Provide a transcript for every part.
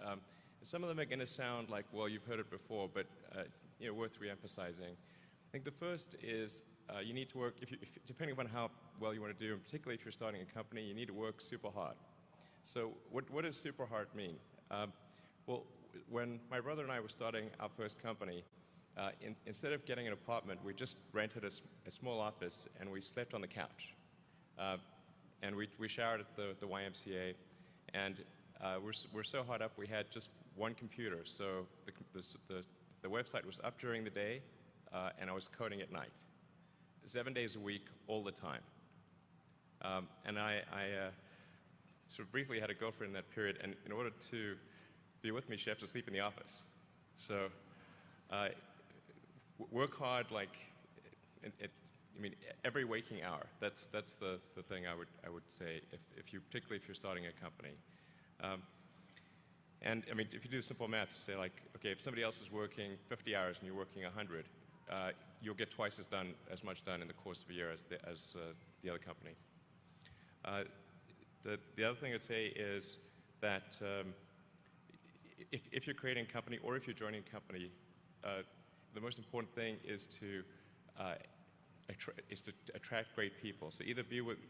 Um, some of them are going to sound like, well, you've heard it before, but it's worth re-emphasizing. I think the first is you need to work, depending upon how well you want to do, and particularly if you're starting a company, you need to work super hard. So what does super hard mean? Well, when my brother and I were starting our first company, instead of getting an apartment, we just rented a small office and we slept on the couch. And we showered at the YMCA, and we're so hard up we had just one computer. So the website was up during the day, and I was coding at night, 7 days a week, all the time. And I sort of briefly had a girlfriend in that period, and in order to be with me, she had to sleep in the office. So work hard, like I mean, every waking hour. That's the thing I would say, particularly if you're starting a company. And I mean, if you do simple math, say like, okay, if somebody else is working 50 hours and you're working 100, you'll get twice as much done in the course of a year as the other company. The other thing I'd say is that if you're creating a company or if you're joining a company, the most important thing is to attract great people. So either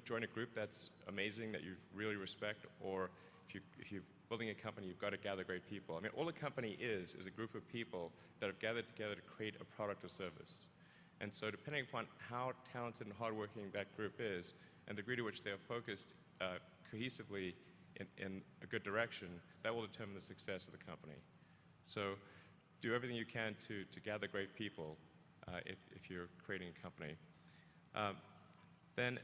join a group that's amazing that you really respect, or if you're building a company, you've got to gather great people. I mean, all a company is a group of people that have gathered together to create a product or service. And so depending upon how talented and hardworking that group is, and the degree to which they are focused cohesively in a good direction, that will determine the success of the company. So do everything you can to gather great people if you're creating a company. Then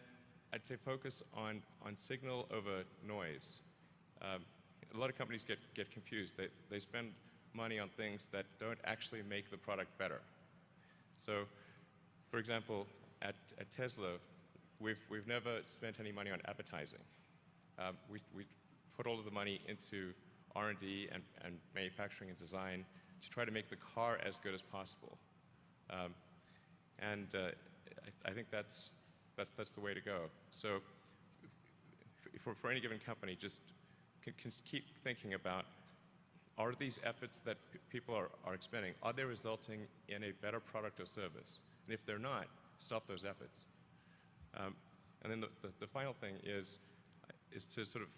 I'd say focus on signal over noise. A lot of companies get confused. They spend money on things that don't actually make the product better. So, for example, at Tesla, we've never spent any money on advertising. We put all of the money into R&D and manufacturing and design to try to make the car as good as possible. I think that's the way to go. So for any given company, just can keep thinking about, are these efforts that people are expending, are they resulting in a better product or service? And if they're not, stop those efforts. And then the final thing is to sort of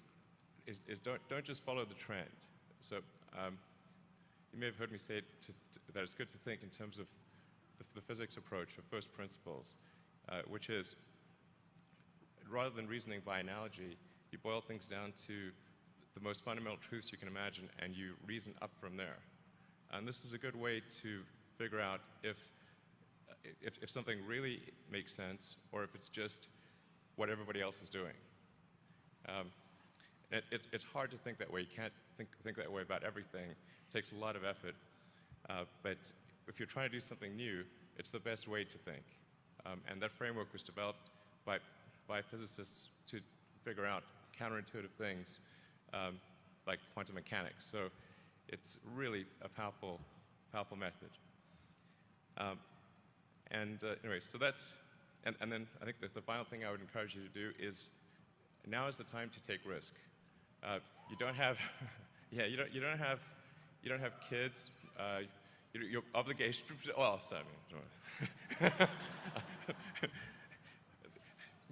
don't just follow the trend. So you may have heard me say that it's good to think in terms of the physics approach, or first principles, which is, rather than reasoning by analogy, you boil things down to the most fundamental truths you can imagine, and you reason up from there. And this is a good way to figure out if something really makes sense, or if it's just what everybody else is doing. It's hard to think that way. You can't think that way about everything. It takes a lot of effort. But if you're trying to do something new, it's the best way to think. And that framework was developed by physicists to figure out counterintuitive things like quantum mechanics. So it's really a powerful method. Anyway, so that's, and then I think that the final thing I would encourage you to do is, now is the time to take risk. You don't have, you don't have kids. Your obligation. Well, sorry.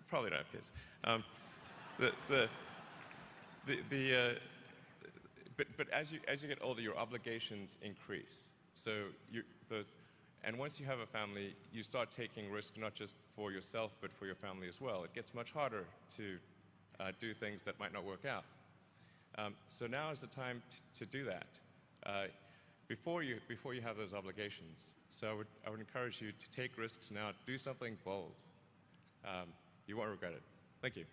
Probably don't have kids. But as you get older, your obligations increase. So and once you have a family, you start taking risk not just for yourself, but for your family as well. It gets much harder to do things that might not work out. So now is the time to do that before you have those obligations. So I would encourage you to take risks now. Do something bold. You won't regret it. Thank you.